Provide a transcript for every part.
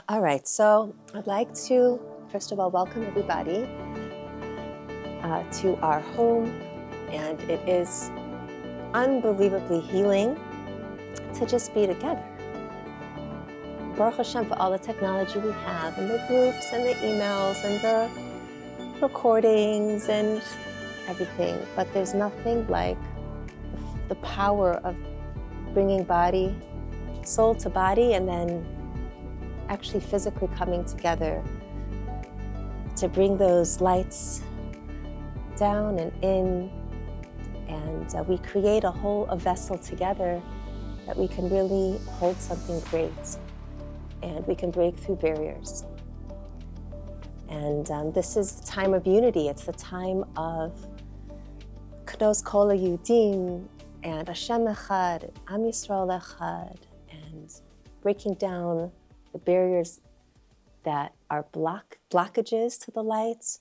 All right, so I'd like to, first of all, welcome everybody to our home, and it is unbelievably healing to just be together. Baruch Hashem for all the technology we have, and the groups, and the emails, and the recordings, and everything, but there's nothing like the power of bringing body, soul to body, and then actually physically coming together to bring those lights down and in, and we create a vessel together that we can really hold something great, and we can break through barriers. And this is the time of unity. It's the time of Knos Kol HaYehudim and Hashem Echad, Am Yisrael Echad, and breaking down the barriers that are blockages to the light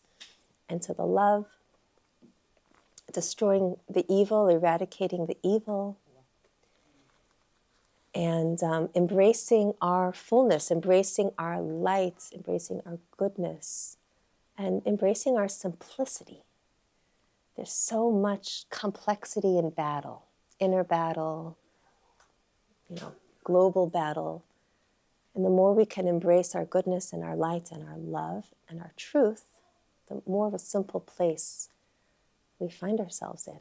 and to the love, destroying the evil, eradicating the evil, and embracing our fullness, embracing our light, embracing our goodness, and embracing our simplicity. There's so much complexity in battle, inner battle, global battle. And the more we can embrace our goodness and our light and our love and our truth, the more of a simple place we find ourselves in.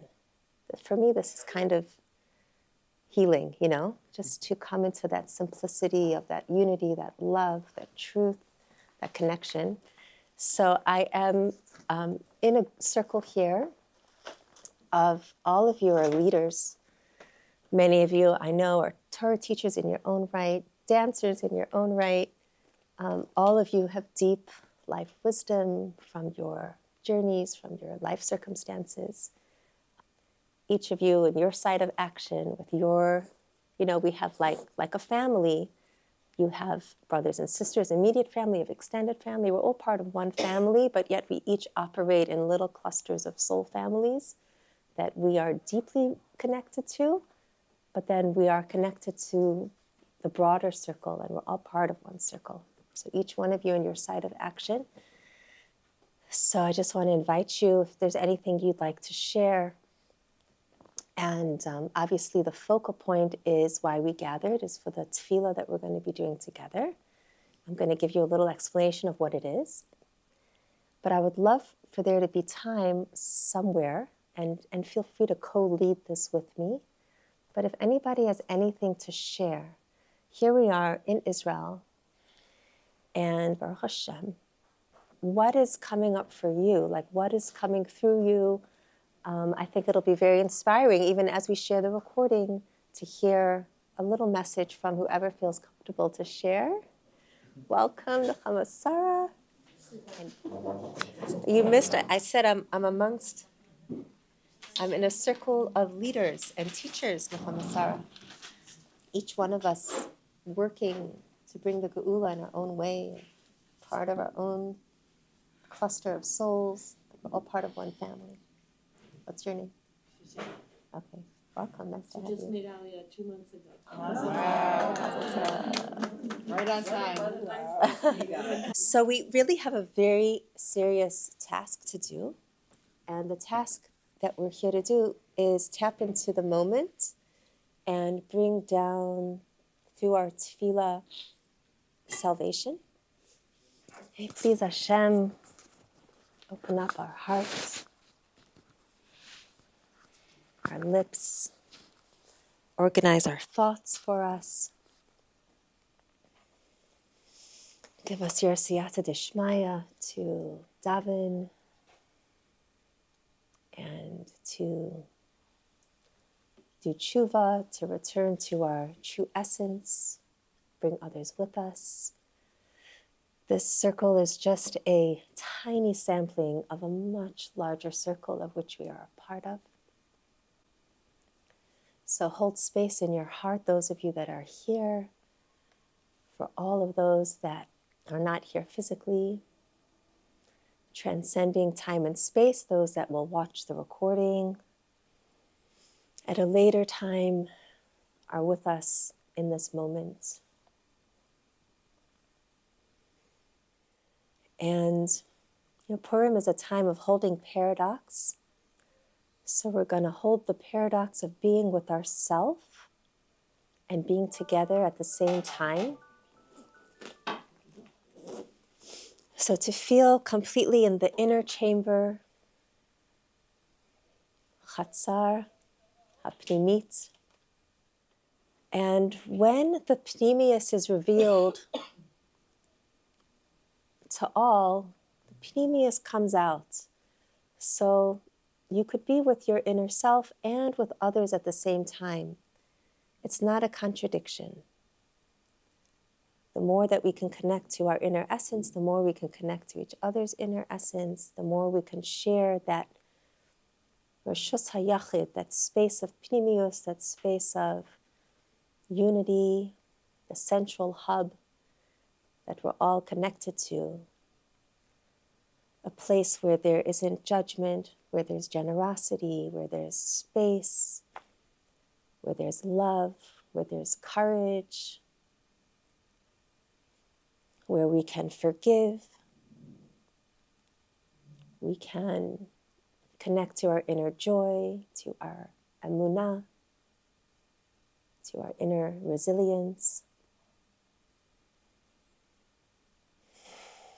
For me, this is kind of healing, just to come into that simplicity of that unity, that love, that truth, that connection. So I am in a circle here of all of you are leaders. Many of you I know are Torah teachers in your own right, dancers in your own right. All of you have deep life wisdom from your journeys, from your life circumstances. Each of you in your side of action with your, we have like a family. You have brothers and sisters, immediate family, of extended family. We're all part of one family, but yet we each operate in little clusters of soul families that we are deeply connected to, but then we are connected to the broader circle, and we're all part of one circle. So each one of you in your side of action. So I just want to invite you, if there's anything you'd like to share. And obviously the focal point is why we gathered, is for the tefillah that we're going to be doing together. I'm going to give you a little explanation of what it is. But I would love for there to be time somewhere, and feel free to co-lead this with me. But if anybody has anything to share, here we are in Israel, and Baruch Hashem, what is coming up for you? Like, what is coming through you? I think it'll be very inspiring, even as we share the recording, to hear a little message from whoever feels comfortable to share. Welcome, Sarah. You missed it. I said I'm in a circle of leaders and teachers, Sarah. Each one of us working to bring the Geula in our own way, part of our own cluster of souls. We're all part of one family. What's your name? Shushan. Okay, welcome. Nice to have you. Just made Aliyah 2 months ago. Right on time. So we really have a very serious task to do. And the task that we're here to do is tap into the moment and bring down through our tefillah salvation. Hey, please Hashem, open up our hearts, our lips, organize our thoughts for us. Give us your siyata deshmaya to daven and to do tshuva, to return to our true essence, bring others with us. This circle is just a tiny sampling of a much larger circle of which we are a part of. So hold space in your heart, those of you that are here, for all of those that are not here physically, transcending time and space, those that will watch the recording at a later time are with us in this moment. And Purim is a time of holding paradox. So we're going to hold the paradox of being with ourself and being together at the same time. So to feel completely in the inner chamber, chatzar, hapnimit. And when the pnimius is revealed to all, the pnimius comes out. So you could be with your inner self and with others at the same time. It's not a contradiction. The more that we can connect to our inner essence, the more we can connect to each other's inner essence, the more we can share that reshus hayachid, that space of pnimius, that space of unity, the central hub that we're all connected to. A place where there isn't judgment, where there's generosity, where there's space, where there's love, where there's courage, where we can forgive, we can connect to our inner joy, to our emunah, to our inner resilience.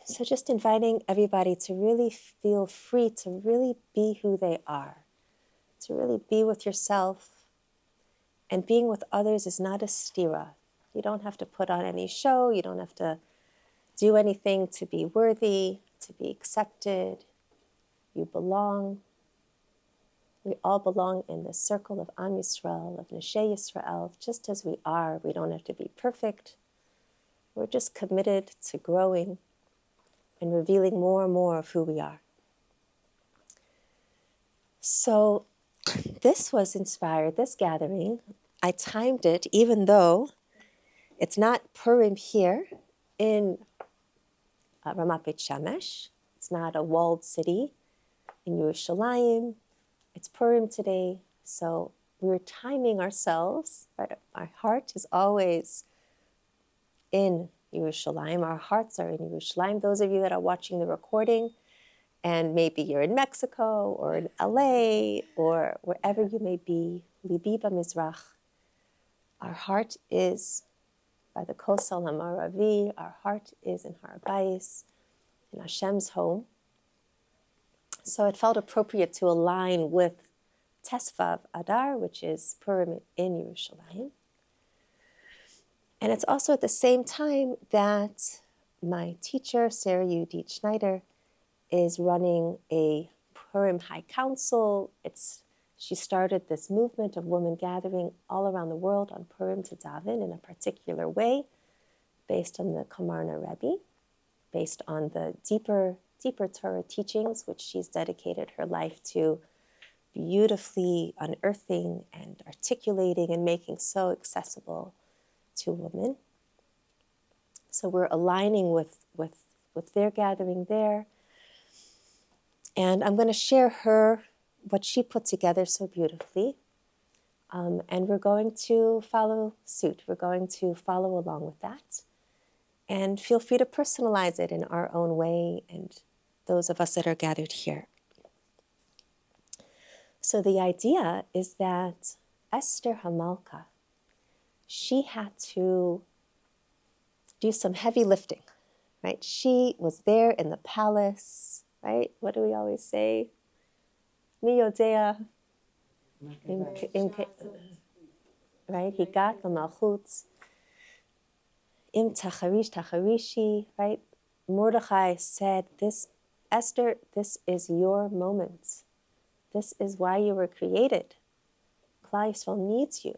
So just inviting everybody to really feel free to really be who they are, to really be with yourself. And being with others is not a stira. You don't have to put on any show. You don't have to do anything to be worthy, to be accepted. You belong. We all belong in the circle of Am Yisrael, of Neshei Yisrael, just as we are. We don't have to be perfect. We're just committed to growing and revealing more and more of who we are. So this was inspired, this gathering. I timed it, even though it's not Purim here in Ramat Beit Shemesh. It's not a walled city in Yerushalayim. It's Purim today, so we're timing ourselves. Our heart is always in Yerushalayim. Our hearts are in Yerushalayim. Those of you that are watching the recording, and maybe you're in Mexico or in LA or wherever you may be, Libi B'Mizrach. Our heart is by the Kosel HaMaravi. Our heart is in Har Bayis, in Hashem's home. So it felt appropriate to align with Tesvav Adar, which is Purim in Yerushalayim. And it's also at the same time that my teacher, Sarah Yehudit Schneider, is running a Purim High Council. She started this movement of women gathering all around the world on Purim to daven in a particular way, based on the Komarna Rebbe, based on the deeper Torah teachings, which she's dedicated her life to beautifully unearthing and articulating and making so accessible to women. So we're aligning with their gathering there. And I'm going to share what she put together so beautifully. And we're going to follow suit. We're going to follow along with that. And feel free to personalize it in our own way, and those of us that are gathered here. So the idea is that Esther Hamalka, she had to do some heavy lifting, right? She was there in the palace, right? What do we always say? Mi yodea, right? He got the malchut. Im tacharishi, right? Mordechai said, Esther, this is your moment. This is why you were created. Klal Yisrael needs you.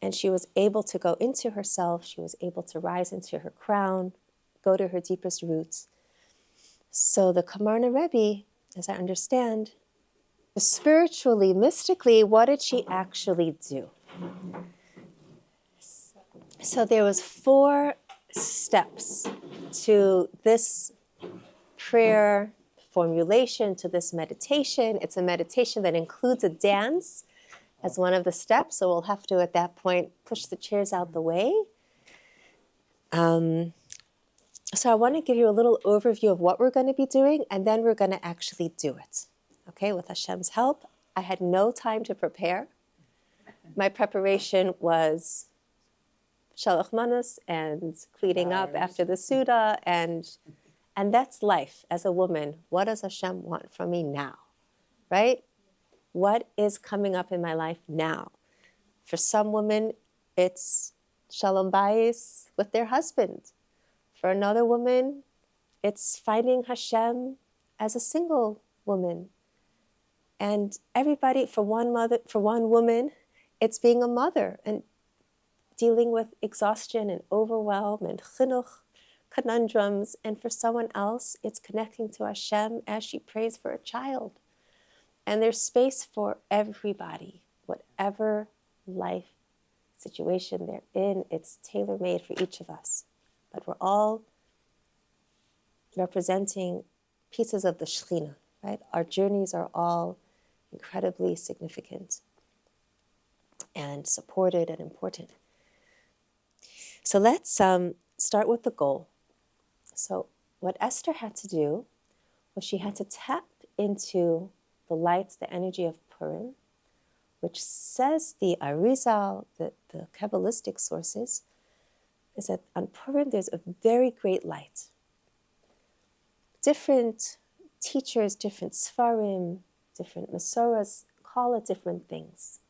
And she was able to go into herself. She was able to rise into her crown, go to her deepest roots. So the Komarna Rebbe, as I understand, spiritually, mystically, what did she actually do? So there was 4 steps to this prayer formulation, to this meditation. It's a meditation that includes a dance as one of the steps, so we'll have to, at that point, push the chairs out the way. So I want to give you a little overview of what we're going to be doing, and then we're going to actually do it. Okay, with Hashem's help. I had no time to prepare. My preparation was shalach manos and cleaning up after the Suda, and that's life as a woman. What does Hashem want from me now, right? What is coming up in my life now? For some women, it's shalom bayis with their husband. For another woman, it's finding Hashem as a single woman. And everybody, for one woman, it's being a mother and dealing with exhaustion and overwhelm and chinuch conundrums. And for someone else, it's connecting to Hashem as she prays for a child. And there's space for everybody, whatever life situation they're in, it's tailor-made for each of us. But we're all representing pieces of the Shekhinah, right? Our journeys are all incredibly significant and supported and important. So let's start with the goal. So what Esther had to do was she had to tap into the lights, the energy of Purim, which says the Arizal, the Kabbalistic sources, is that on Purim there's a very great light. Different teachers, different Sfarim, different Masoras call it different things.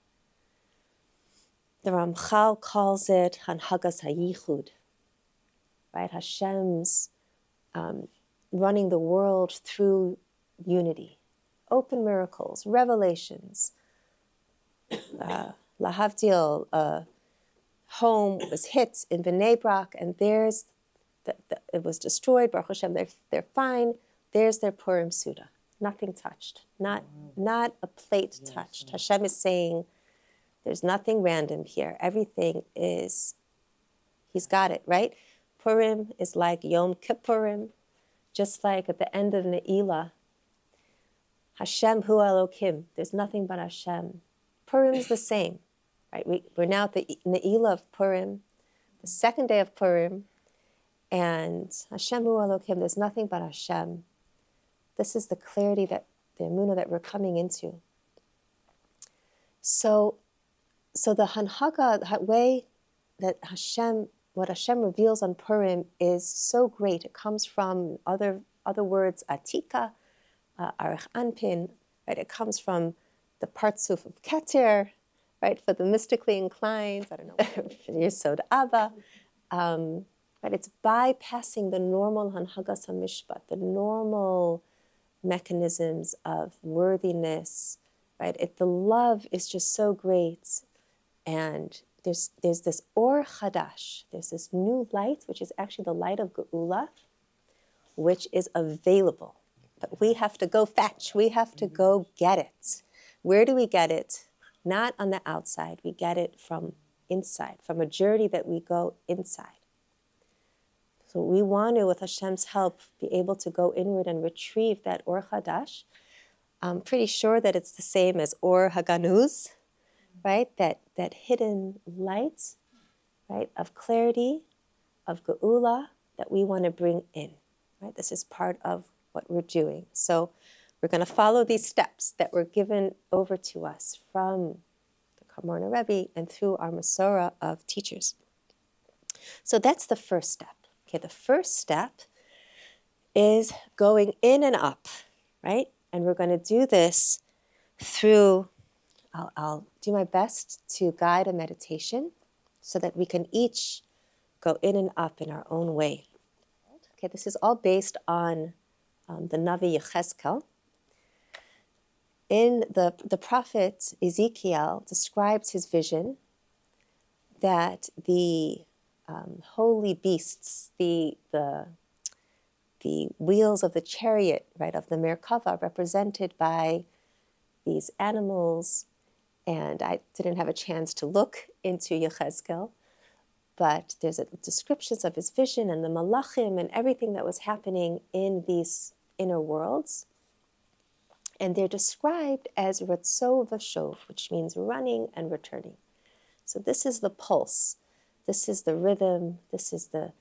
The Ramchal calls it Hanhagas HaYichud, right? Hashem's running the world through unity, open miracles, revelations. Lahavdil, a home was hit in Bnei Brak, and there's it was destroyed. Baruch Hashem, they're fine. There's their Purim Suda. Nothing touched. Not a plate touched. Hashem is saying, there's nothing random here. Everything is, He's got it, right? Purim is like Yom Kippurim, just like at the end of Ne'ilah, Hashem Hu Elokim. There's nothing but Hashem. Purim is the same, right? We're now at the Ne'ilah of Purim, the second day of Purim, and Hashem Hu Elokim. There's nothing but Hashem. This is the clarity the emunah that we're coming into. So the Hanhaga, the way that what Hashem reveals on Purim is so great. It comes from other words, Atika, Arich Anpin, right? It comes from the Partsuf of Keter, right? For the mystically inclined, I don't know, Yesod Abba. But it's bypassing the normal Hanhagas HaMishpat, the normal mechanisms of worthiness, right? The love is just so great. And there's this Or Chadash, there's this new light, which is actually the light of Geula, which is available. But we have to go fetch, we have to go get it. Where do we get it? Not on the outside, we get it from inside, from a journey that we go inside. So we want to, with Hashem's help, be able to go inward and retrieve that Or Chadash. I'm pretty sure that it's the same as Or Haganuz, right? That hidden light, right, of clarity, of Geula, that we want to bring in, right? This is part of what we're doing. So we're going to follow these steps that were given over to us from the Komarna Rebbe and through our Masorah of teachers. So that's the first step. Okay, the first step is going in and up, right? And we're going to do this through, I'll do my best to guide a meditation so that we can each go in and up in our own way. Okay, this is all based on the Navi Yechezkel. In the prophet Ezekiel describes his vision that the holy beasts, the wheels of the chariot, right, of the Merkava, represented by these animals. And I didn't have a chance to look into Yechezkel, but there's descriptions of his vision and the malachim and everything that was happening in these inner worlds. And they're described as Ratzo Vashov, which means running and returning. So this is the pulse. This is the rhythm. This is the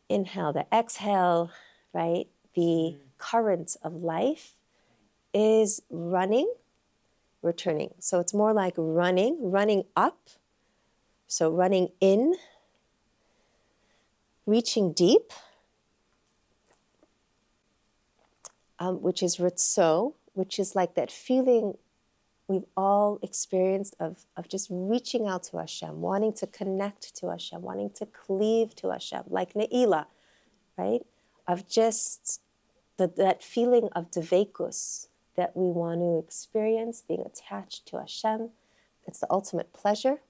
inhale, the exhale, right? The current of life is running, returning. So it's more like running up. So running in, reaching deep, which is ritzo, which is like that feeling we've all experienced of just reaching out to Hashem, wanting to connect to Hashem, wanting to cleave to Hashem, like Ne'ilah, right? Of just that feeling of devekus that we want to experience, being attached to Hashem. It's the ultimate pleasure,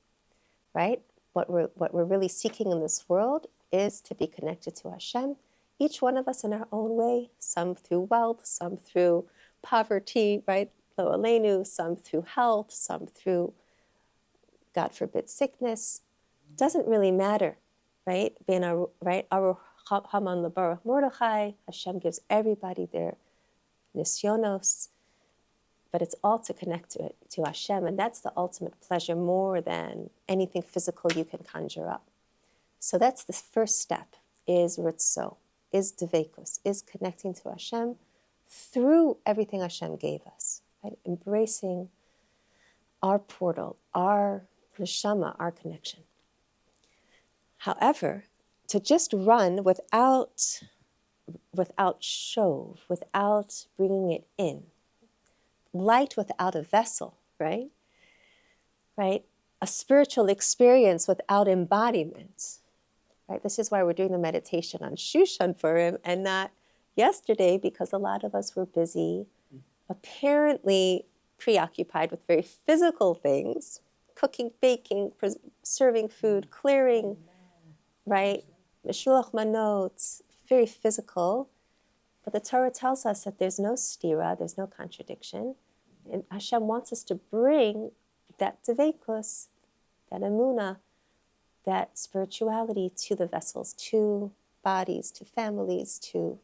right? What we're really seeking in this world is to be connected to Hashem, each one of us in our own way, some through wealth, some through poverty, right? Lo aleinu, some through health, some through, God forbid, sickness. Doesn't really matter, right? Right? Our Haman Lebarach Mordechai, Hashem gives everybody their nisyonos, but it's all to connect to Hashem, and that's the ultimate pleasure more than anything physical you can conjure up. So that's the first step, is ritzo, is devekus, is connecting to Hashem through everything Hashem gave us, right? Embracing our portal, our neshama, our connection. However, to just run without shove, without bringing it in, light without a vessel, right? Right? A spiritual experience without embodiment, right? This is why we're doing the meditation on Shushan Purim and not yesterday, because a lot of us were busy, apparently preoccupied with very physical things, cooking, baking, serving food, clearing, right? Mishloach manot, very physical. But the Torah tells us that there's no stira, there's no contradiction. And Hashem wants us to bring that devekus, that emunah, that spirituality to the vessels, to bodies, to families, to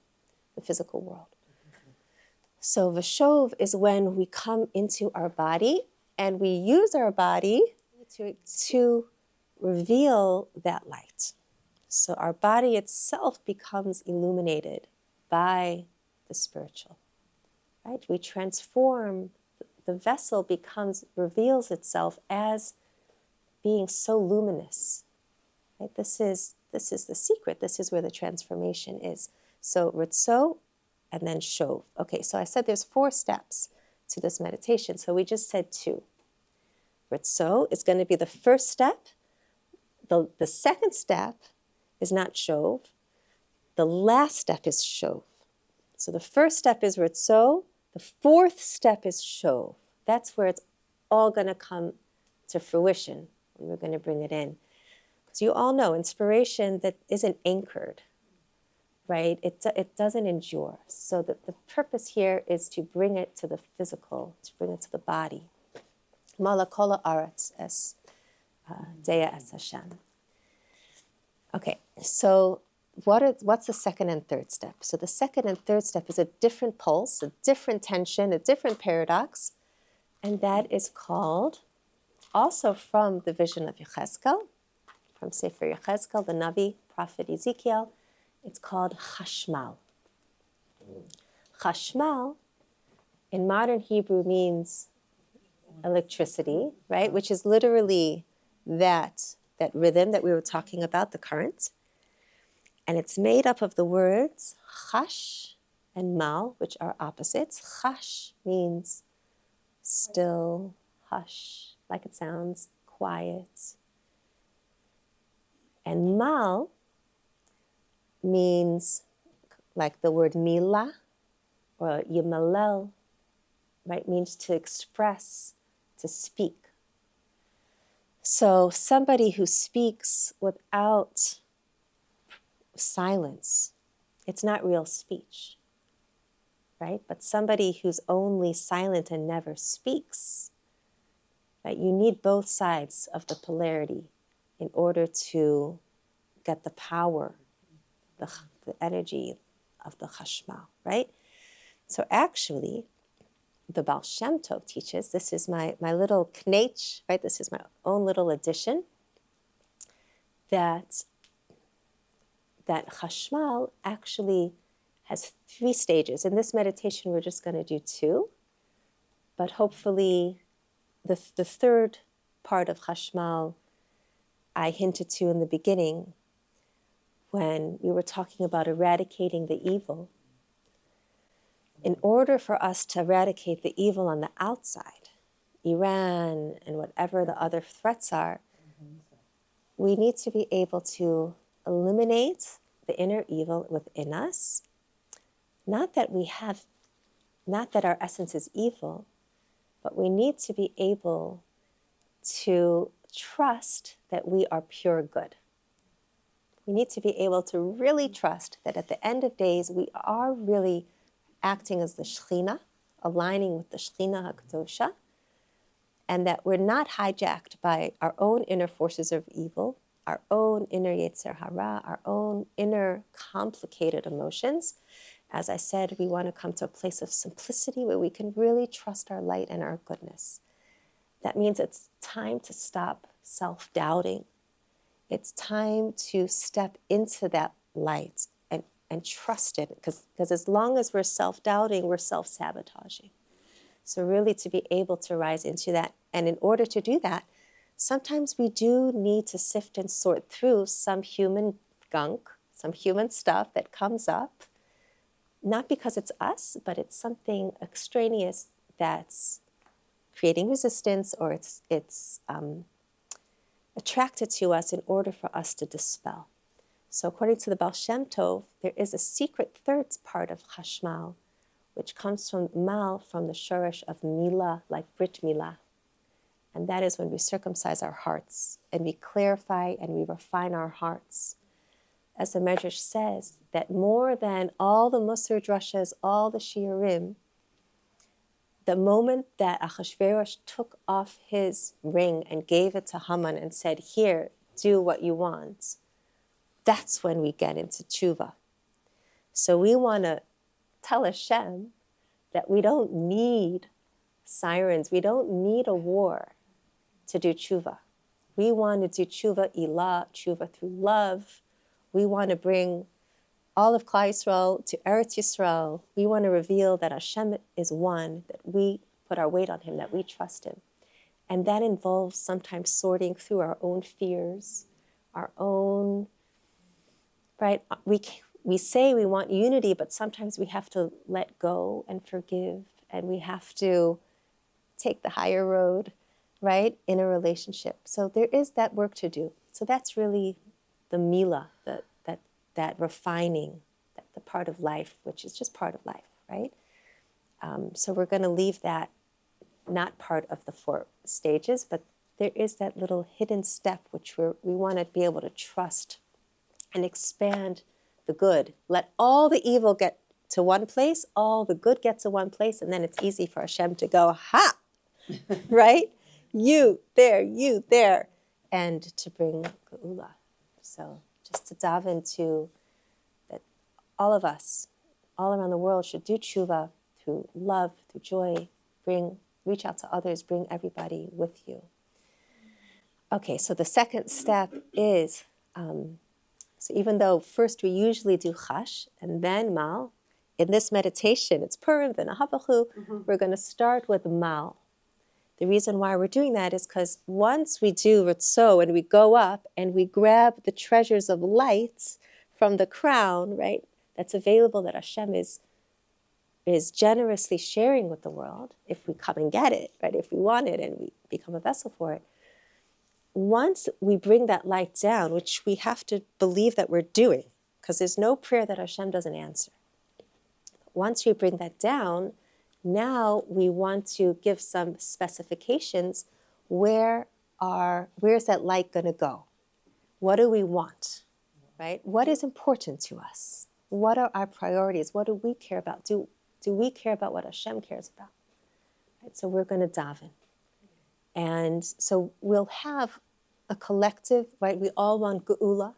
the physical world. So Vashov is when we come into our body and we use our body to reveal that light. So our body itself becomes illuminated by the spiritual, right? We transform, the vessel reveals itself as being so luminous, right? This is the secret. This is where the transformation is. So ritzo and then shov. Okay, so I said there's 4 steps to this meditation. So we just said 2. Ritzo is going to be the first step. The second step is not shov. The last step is shov. So the first step is ritzo. The 4th step is shov. That's where it's all going to come to fruition when we're going to bring it in. Because you all know inspiration that isn't anchored, right? It doesn't endure. So the purpose here is to bring it to the physical, to bring it to the body. Malakola aretz es dea es Hashem. Okay, so what's the second and third step? So the second and third step is a different pulse, a different tension, a different paradox, and that is called, also from the vision of Yechezkel, from Sefer Yechezkel, the Navi, prophet Ezekiel, it's called chashmal. Chashmal, in modern Hebrew, means electricity, right? Which is literally that rhythm that we were talking about, the current. And it's made up of the words chash and mal, which are opposites. Chash means still, hush, like it sounds, quiet. And mal means like the word milah or yimalel, right? Means to express, to speak. So somebody who speaks without silence, it's not real speech, right? But somebody who's only silent and never speaks, right? You need both sides of the polarity in order to get the power, the energy of the chashmal, right? So actually, the Baal Shem Tov teaches, this is my little knetch, right? This is my own little addition, that that chashmal actually has 3 stages. In this meditation, we're just going to do 2, but hopefully the third part of chashmal I hinted to in the beginning when we were talking about eradicating the evil. In order for us to eradicate the evil on the outside, Iran and whatever the other threats are, we need to be able to eliminate the inner evil within us. Not that our essence is evil, but we need to be able to trust that we are pure good. We need to be able to really trust that at the end of days, we are really acting as the Shekhinah, aligning with the Shekhinah HaKadosha, and that we're not hijacked by our own inner forces of evil, our own inner Yetzer Hara, our own inner complicated emotions. As I said, we want to come to a place of simplicity where we can really trust our light and our goodness. That means it's time to stop self-doubting. It's time to step into that light and trust it, because as long as we're self-doubting, we're self-sabotaging. So really to be able to rise into that. And in order to do that, sometimes we do need to sift and sort through some human gunk, some human stuff that comes up, not because it's us, but it's something extraneous that's creating resistance, or it's attracted to us in order for us to dispel. So according to the Baal Shem Tov, there is a secret third part of Chashmal, which comes from Mal, from the Shoresh of Milah, like Brit Milah. And that is when we circumcise our hearts and we clarify and we refine our hearts. As the Medrash says, that more than all the Musar Drashas, all the Shiurim, the moment that Achashverosh took off his ring and gave it to Haman and said, here, do what you want, that's when we get into tshuva. So we want to tell Hashem that we don't need sirens, we don't need a war to do tshuva. We want to do tshuva ilah, tshuva through love. We want to bring all of Klal Yisrael to Eretz Yisrael. We want to reveal that Hashem is one, that we put our weight on Him, that we trust Him. And that involves sometimes sorting through our own fears, our own, right? We say we want unity, but sometimes we have to let go and forgive, and we have to take the higher road, right, in a relationship. So there is that work to do. So that's really the milah, that refining, the part of life, which is just part of life, right? So we're going to leave that not part of the 4 stages, but there is that little hidden step which we want to be able to trust and expand the good. Let all the evil get to one place, all the good get to one place, and then it's easy for Hashem to go, ha, right? You there, and to bring Geula. So just to dive into that, all of us, all around the world should do tshuva through love, through joy, reach out to others, bring everybody with you. Okay, so the second step is, so even though first we usually do chash and then mal, in this meditation, it's Purim, then Habachu, we're going to start with mal. The reason why we're doing that is because once we do Ritzo and we go up and we grab the treasures of light from the crown, right, that's available, that Hashem is generously sharing with the world, if we come and get it, right, if we want it and we become a vessel for it. Once we bring that light down, which we have to believe that we're doing, because there's no prayer that Hashem doesn't answer. Once we bring that down, now we want to give some specifications. Where's that light going to go? What do we want, right? What is important to us? What are our priorities? What do we care about? Do we care about what Hashem cares about? Right? So we're going to daven. And so we'll have a collective, right? We all want Geula,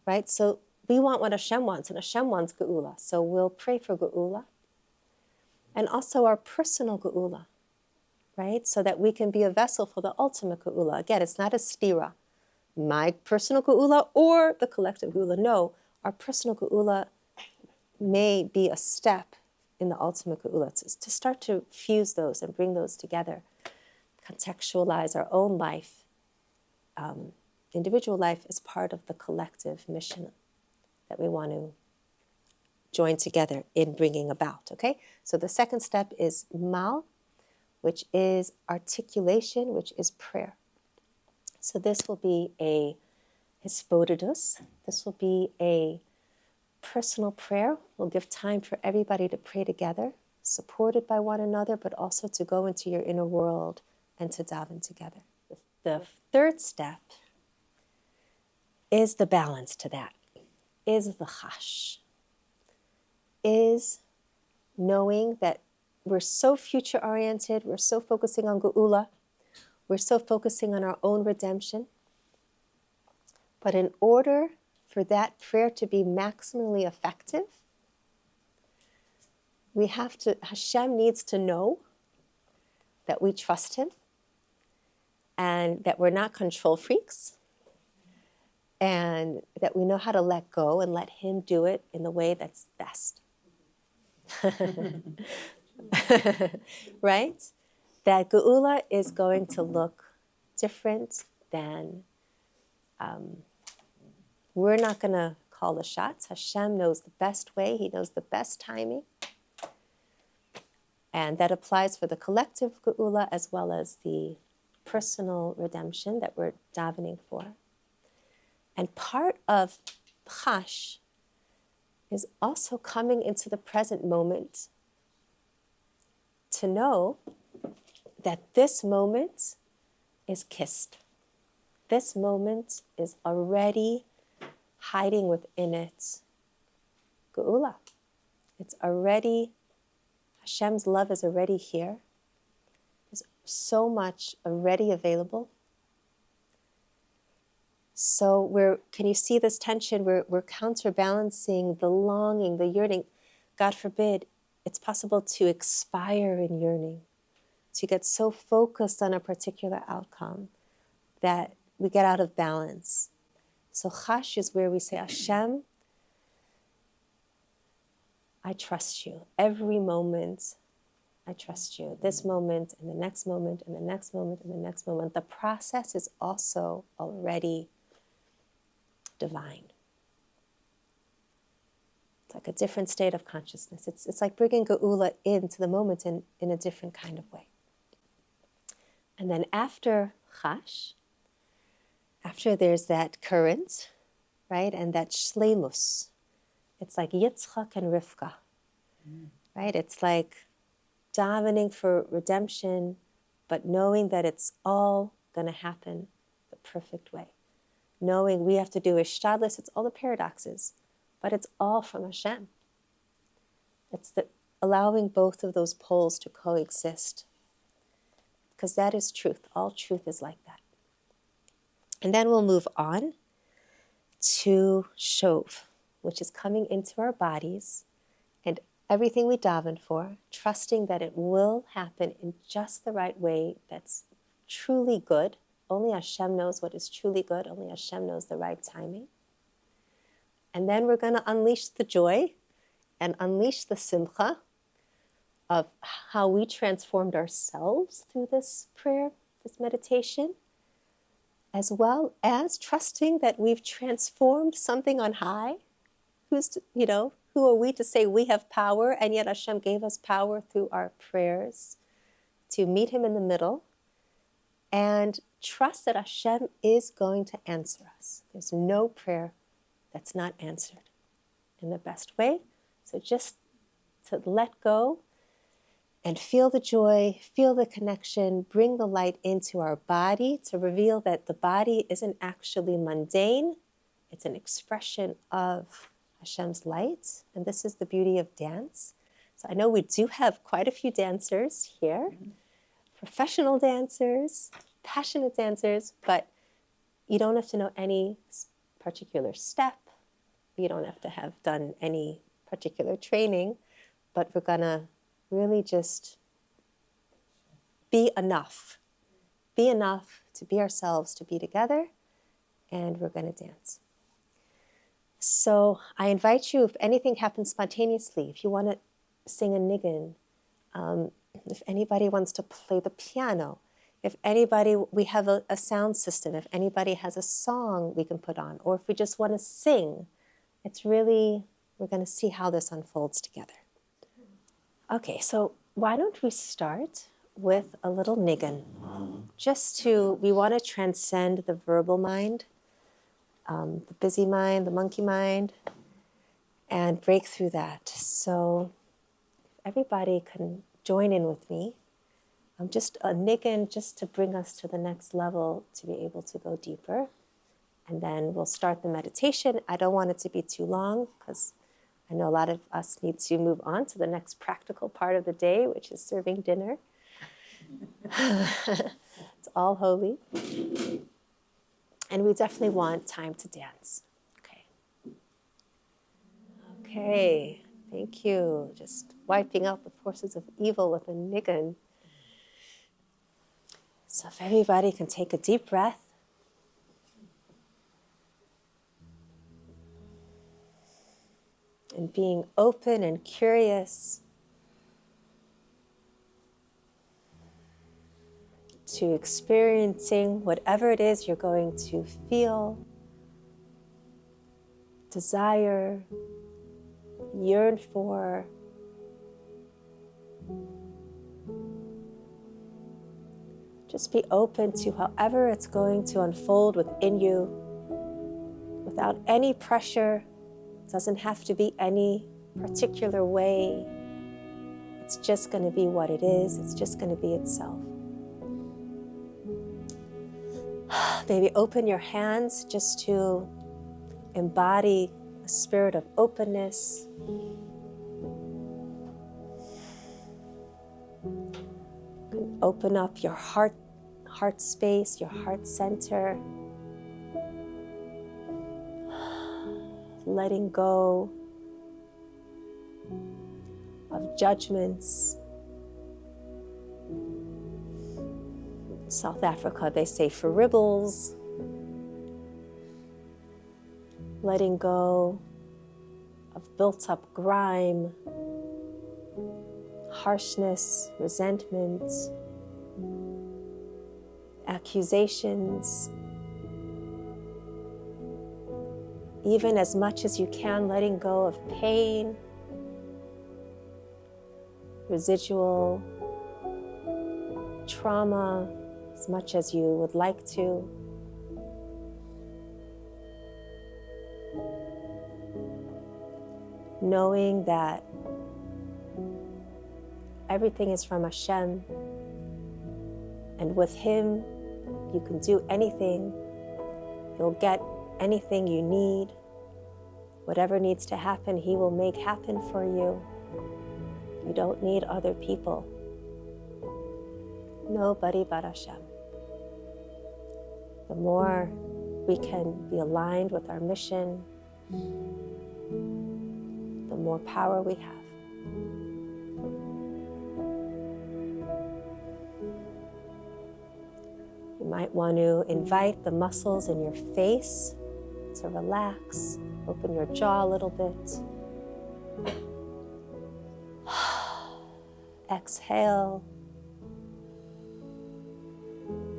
right? So we want what Hashem wants, and Hashem wants Geula. So we'll pray for Geula. And also our personal Geula, right? So that we can be a vessel for the ultimate Geula. Again, it's not a stira, my personal Geula or the collective Geula. No, our personal geula may be a step in the ultimate geula, to start to fuse those and bring those together, contextualize our own life, individual life as part of the collective mission that we want to join together in bringing about, okay? So the second step is mal, which is articulation, which is prayer. So this will be a hisbodedus. This will be a personal prayer. We'll give time for everybody to pray together, supported by one another, but also to go into your inner world and to daven together. The third step is the balance to that, is the chash, is knowing that we're so future-oriented, we're so focusing on geula, we're so focusing on our own redemption. But in order for that prayer to be maximally effective, Hashem needs to know that we trust him and that we're not control freaks and that we know how to let go and let him do it in the way that's best. Right? That geula is going to look different than, we're not going to call the shots. Hashem knows the best way. He knows the best timing. And that applies for the collective geula as well as the personal redemption that we're davening for. And part of chash is also coming into the present moment to know that this moment is kissed. This moment is already hiding within it geula. It's already, Hashem's love is already here. There's so much already available. So can you see this tension? We're counterbalancing the longing, the yearning. God forbid, it's possible to expire in yearning, to get so focused on a particular outcome that we get out of balance. So chash is where we say, Hashem, I trust you. Every moment, I trust you. This moment, and the next moment, and the next moment, and the next moment. The process is also already divine. It's like a different state of consciousness. It's like bringing geula into the moment in a different kind of way. And then after chash, after there's that current, right, and that shleimus, it's like Yitzchak and Rivka, right? It's like davening for redemption, but knowing that it's all going to happen the perfect way. Knowing we have to do ishtadlis, it's all the paradoxes, but it's all from Hashem. It's allowing both of those poles to coexist, because that is truth. All truth is like that. And then we'll move on to Shov, which is coming into our bodies and everything we daven for, trusting that it will happen in just the right way that's truly good. Only Hashem knows what is truly good. Only Hashem knows the right timing. And then we're going to unleash the joy and unleash the simcha of how we transformed ourselves through this prayer, this meditation, as well as trusting that we've transformed something on high. Who are we to say we have power, and yet Hashem gave us power through our prayers to meet him in the middle and trust that Hashem is going to answer us. There's no prayer that's not answered in the best way. So just to let go and feel the joy, feel the connection, bring the light into our body to reveal that the body isn't actually mundane. It's an expression of Hashem's light. And this is the beauty of dance. So I know we do have quite a few dancers here, professional dancers, passionate dancers, but you don't have to know any particular step. You don't have to have done any particular training, but we're gonna really just be enough. Be enough to be ourselves, to be together, and we're going to dance. So I invite you, if anything happens spontaneously, if you want to sing a niggin, if anybody wants to play the piano, if anybody, we have a sound system, if anybody has a song we can put on, or if we just want to sing, it's really, we're going to see how this unfolds together. Okay, so why don't we start with a little niggin? We want to transcend the verbal mind, the busy mind, the monkey mind, and break through that. So everybody can join in with me. Just a niggin, just to bring us to the next level, to be able to go deeper. And then we'll start the meditation. I don't want it to be too long, because I know a lot of us need to move on to the next practical part of the day, which is serving dinner. It's all holy. And we definitely want time to dance. Okay, thank you. Just wiping out the forces of evil with a niggin. So if everybody can take a deep breath. And being open and curious to experiencing whatever it is you're going to feel, desire, yearn for. Just be open to however it's going to unfold within you without any pressure. It doesn't have to be any particular way. It's just going to be what it is. It's just going to be itself. Maybe open your hands just to embody a spirit of openness. You can open up your heart space, your heart center. Letting go of judgments. In South Africa, they say "forribbles." Letting go of built-up grime, harshness, resentment, accusations. Even as much as you can, letting go of pain, residual trauma, as much as you would like to. Knowing that everything is from Hashem, and with Him you can do anything. You'll get anything you need. Whatever needs to happen, He will make happen for you. You don't need other people. Nobody but Hashem. The more we can be aligned with our mission, the more power we have. You might want to invite the muscles in your face to relax. Open your jaw a little bit. Exhale.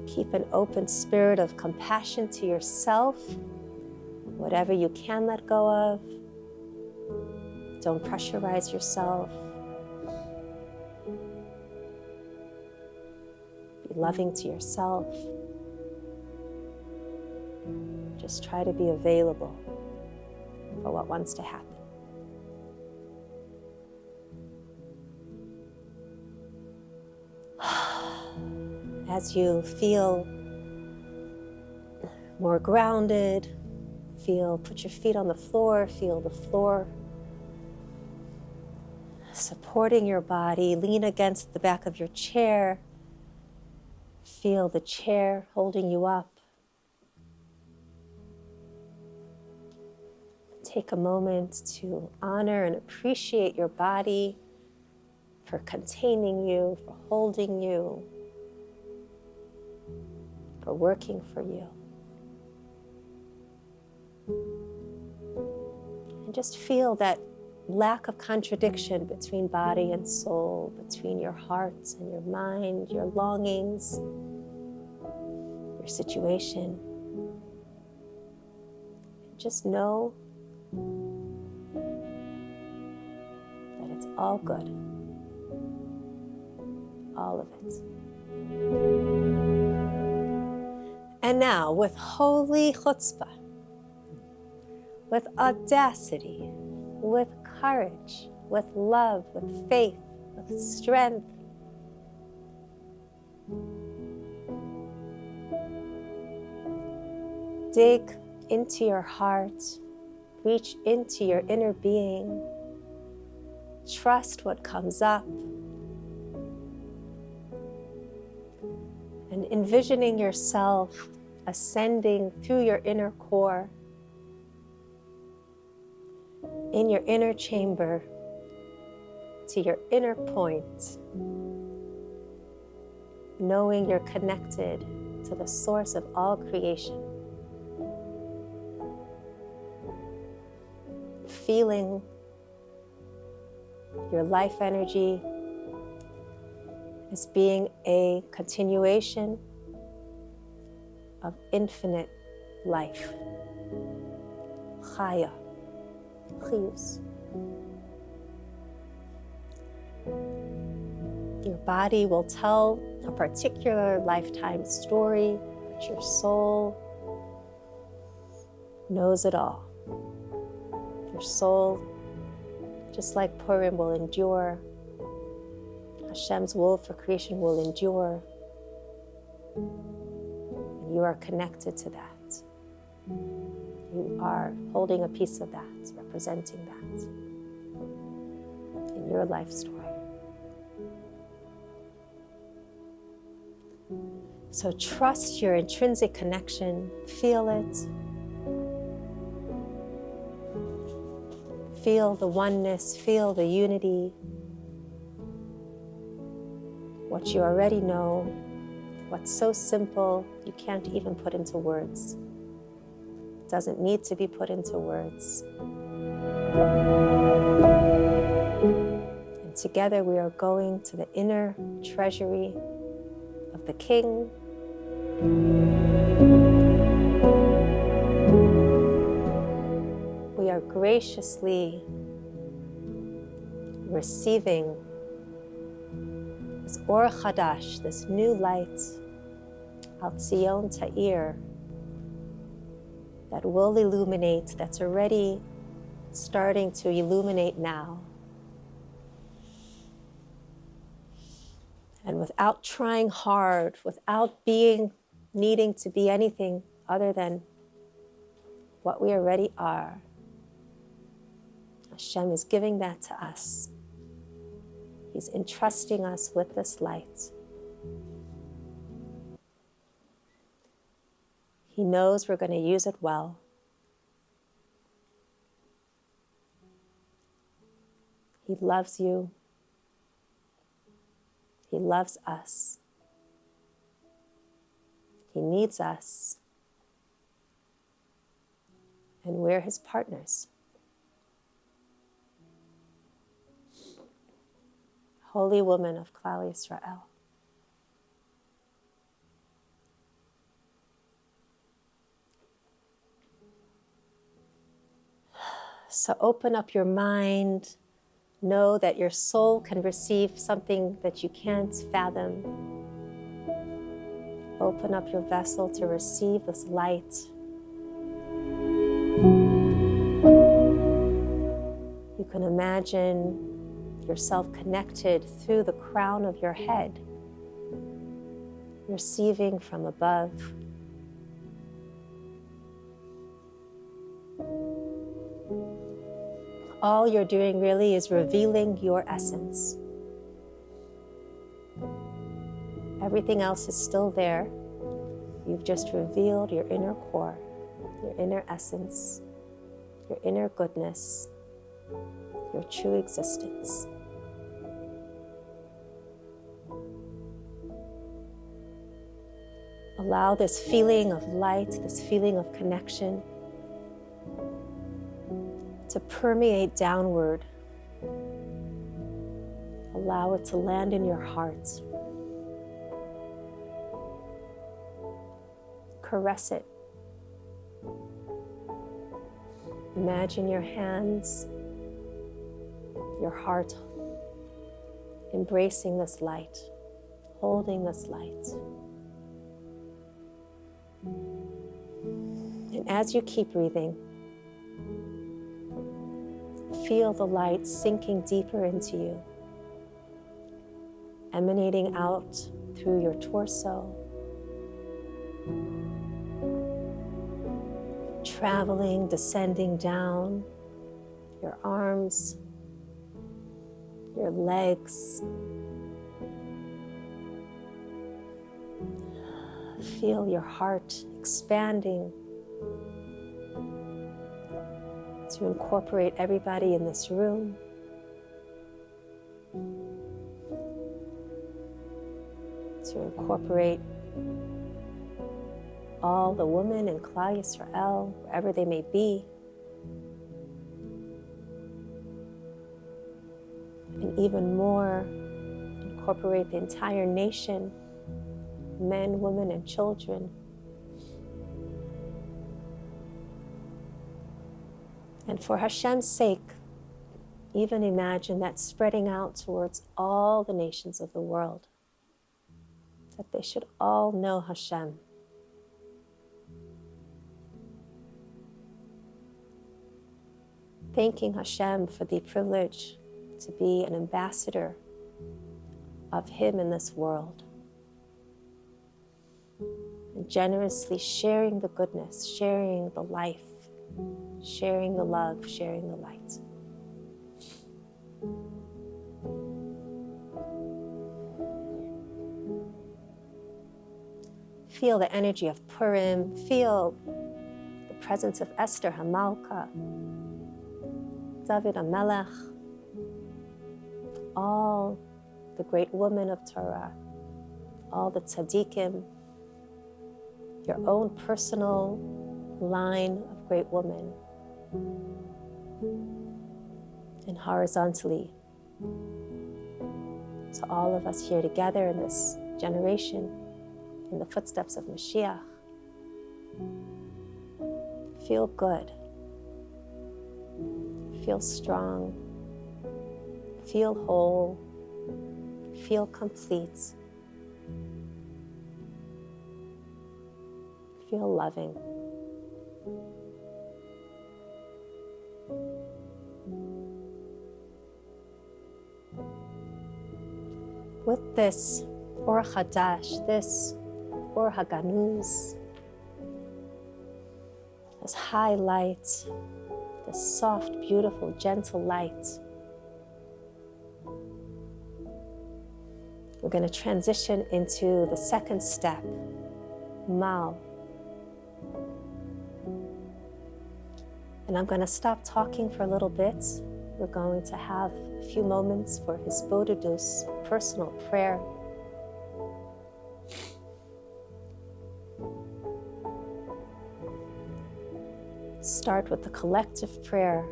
Keep an open spirit of compassion to yourself. Whatever you can let go of. Don't pressurize yourself. Be loving to yourself. Just try to be available for what wants to happen. As you feel more grounded, put your feet on the floor, feel the floor supporting your body, lean against the back of your chair, feel the chair holding you up. Take a moment to honor and appreciate your body for containing you, for holding you, for working for you. And just feel that lack of contradiction between body and soul, between your heart and your mind, your longings, your situation. Just know that it's all good. All of it. And now, with holy chutzpah, with audacity, with courage, with love, with faith, with strength, dig into your heart, reach into your inner being, trust what comes up, and envisioning yourself ascending through your inner core, in your inner chamber, to your inner point, knowing you're connected to the source of all creation, feeling your life energy as being a continuation of infinite life. Chaya, chiyus. Your body will tell a particular lifetime story, but your soul knows it all. Your soul, just like Purim, will endure. Hashem's will for creation will endure. And you are connected to that. You are holding a piece of that, representing that in your life story. So trust your intrinsic connection, feel it. Feel the oneness, feel the unity. What you already know, what's so simple you can't even put into words. It doesn't need to be put into words. And together we are going to the inner treasury of the King. We are graciously receiving this Or Chadash, this new light, Al Tzion Ta'ir, that will illuminate, that's already starting to illuminate now. And without trying hard, without needing to be anything other than what we already are, Hashem is giving that to us. He's entrusting us with this light. He knows we're going to use it well. He loves you. He loves us. He needs us. And we're his partners. Holy woman of Klal Yisrael. So open up your mind. Know that your soul can receive something that you can't fathom. Open up your vessel to receive this light. You can imagine yourself connected through the crown of your head, receiving from above. All you're doing really is revealing your essence. Everything else is still there. You've just revealed your inner core, your inner essence, your inner goodness, your true existence. Allow this feeling of light, this feeling of connection to permeate downward. Allow it to land in your heart. Caress it. Imagine your hands, your heart embracing this light, holding this light. And as you keep breathing, feel the light sinking deeper into you, emanating out through your torso, traveling, descending down your arms, your legs. Feel your heart expanding to incorporate everybody in this room. To incorporate all the women in Klal Yisrael, wherever they may be. And even more, incorporate the entire nation, men, women, and children. And for Hashem's sake, even imagine that spreading out towards all the nations of the world, that they should all know Hashem. Thanking Hashem for the privilege to be an ambassador of Him in this world. And generously sharing the goodness, sharing the life, sharing the love, sharing the light. Feel the energy of Purim. Feel the presence of Esther Hamalka, David HaMelech, all the great women of Torah, all the tzaddikim, your own personal line of great women, and horizontally to all of us here together in this generation, in the footsteps of Mashiach. Feel good. Feel strong. Feel whole. Feel complete. Feel loving. With this Or Chadash, this Or Haganuz, this high light, this soft, beautiful, gentle light, we're going to transition into the second step, Mal. And I'm going to stop talking for a little bit. We're going to have a few moments for his Bodhidus, personal prayer. Start with the collective prayer.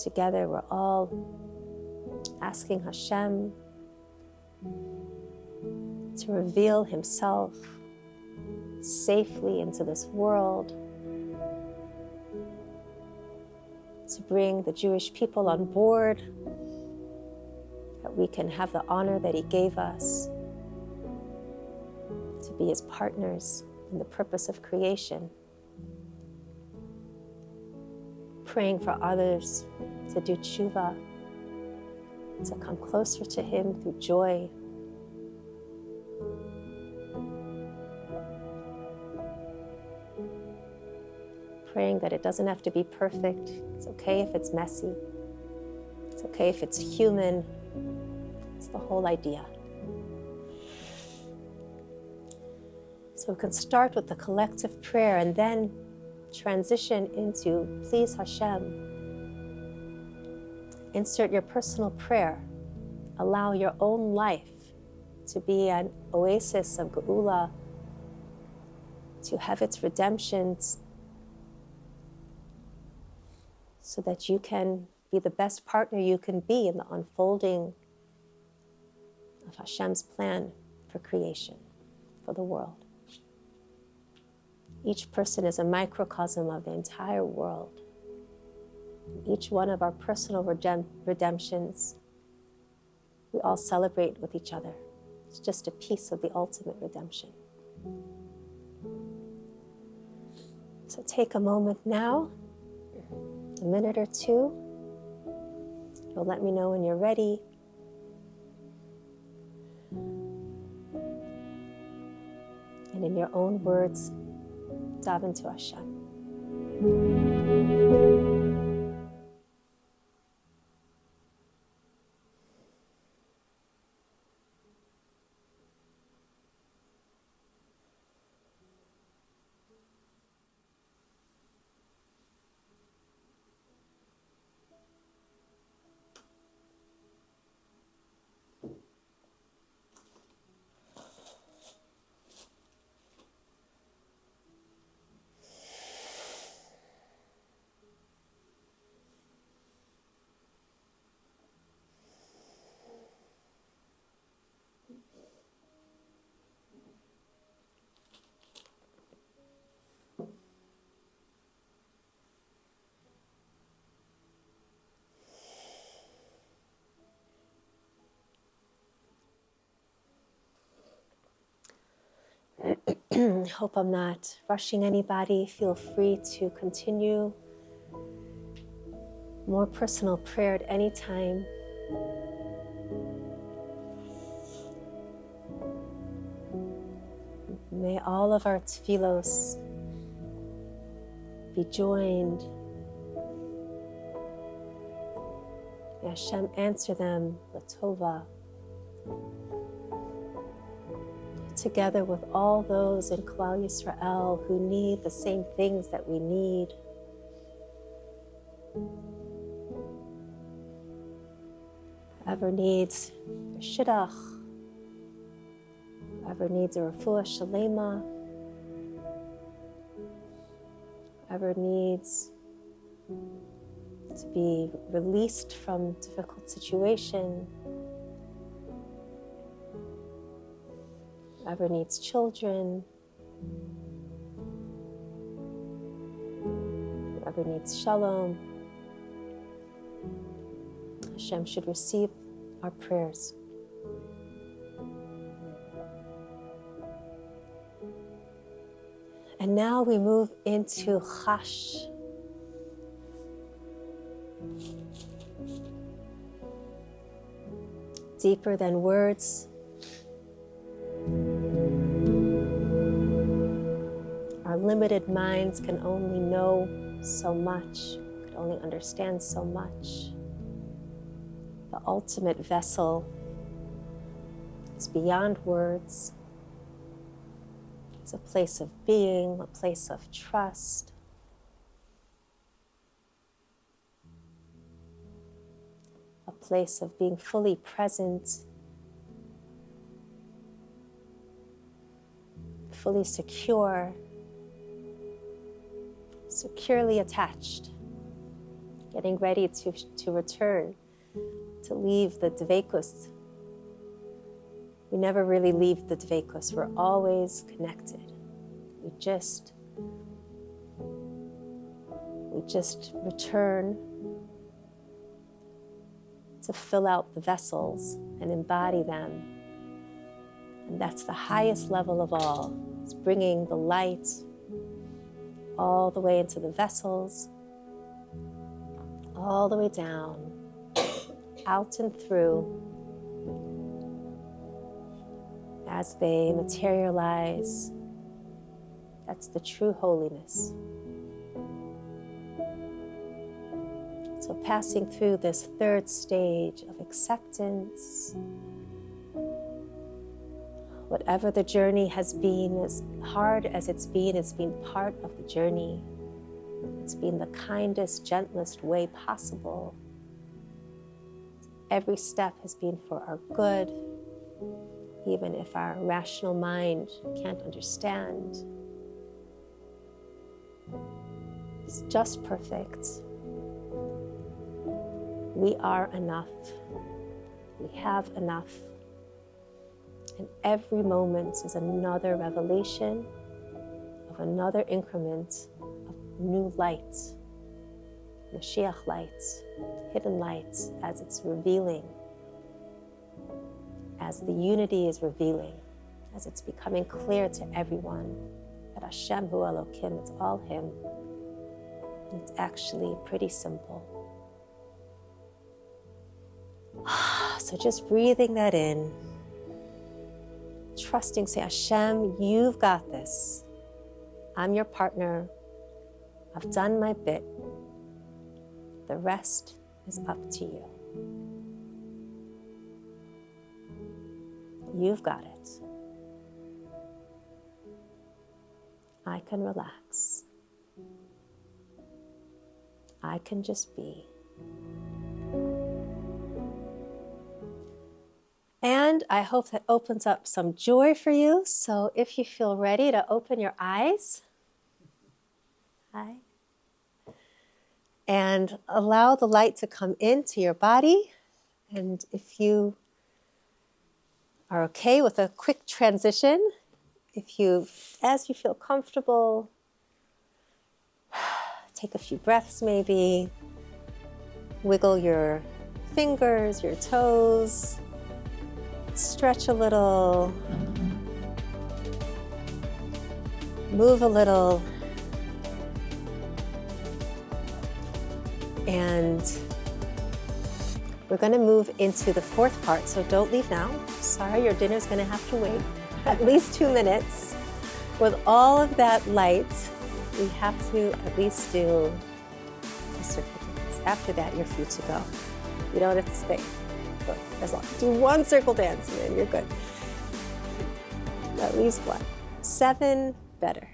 Together, we're all asking Hashem to reveal Himself safely into this world, to bring the Jewish people on board, that we can have the honor that He gave us to be His partners in the purpose of creation. Praying for others to do tshuva, to come closer to Him through joy. Praying that it doesn't have to be perfect. It's okay if it's messy. It's okay if it's human. It's the whole idea. So we can start with the collective prayer and then transition into, please Hashem, insert your personal prayer. Allow your own life to be an oasis of Geula, to have its redemption so that you can be the best partner you can be in the unfolding of Hashem's plan for creation, for the world. Each person is a microcosm of the entire world. Each one of our personal redemptions, we all celebrate with each other. It's just a piece of the ultimate redemption. So take a moment now, a minute or two. You'll let me know when you're ready. And in your own words, dive into Hashem. Hope I'm not rushing anybody. Feel free to continue more personal prayer at any time. May all of our tefillos be joined. May Hashem answer them l'tova, together with all those in Klal Yisrael who need the same things that we need. Whoever needs a shidduch, whoever needs a refuah shalema, whoever needs to be released from difficult situation, whoever needs children, whoever needs shalom, Hashem should receive our prayers. And now we move into Chash. Deeper than words. Our limited minds can only know so much, can only understand so much. The ultimate vessel is beyond words. It's a place of being, a place of trust. A place of being fully present, fully secure, securely attached, getting ready to return, to leave the dveikus. We never really leave the dveikus. We're always connected. We just return to fill out the vessels and embody them. And that's the highest level of all. It's bringing the light all the way into the vessels, all the way down, out and through, as they materialize. That's the true holiness. So passing through this third stage of acceptance, whatever the journey has been, as hard as it's been part of the journey. It's been the kindest, gentlest way possible. Every step has been for our good, even if our rational mind can't understand. It's just perfect. We are enough. We have enough. And every moment is another revelation of another increment of new light, Mashiach light, hidden light, as it's revealing, as the unity is revealing, as it's becoming clear to everyone that Hashem Hu Elokim, it's all Him. And it's actually pretty simple. So just breathing that in, trusting, say, Hashem, you've got this. I'm your partner. I've done my bit. The rest is up to you. You've got it. I can relax. I can just be. And I hope that opens up some joy for you. So if you feel ready to open your eyes, hi, and allow the light to come into your body. And if you are okay with a quick transition, as you feel comfortable, take a few breaths maybe, wiggle your fingers, your toes, stretch a little, move a little, and we're going to move into the fourth part, so don't leave now. Sorry, your dinner's going to have to wait at least 2 minutes. With all of that light, we have to at least do a circle dance. After that, you're free to go. You don't have to stay. But as long as you do one circle dance, and then you're good. At least one. 7, better.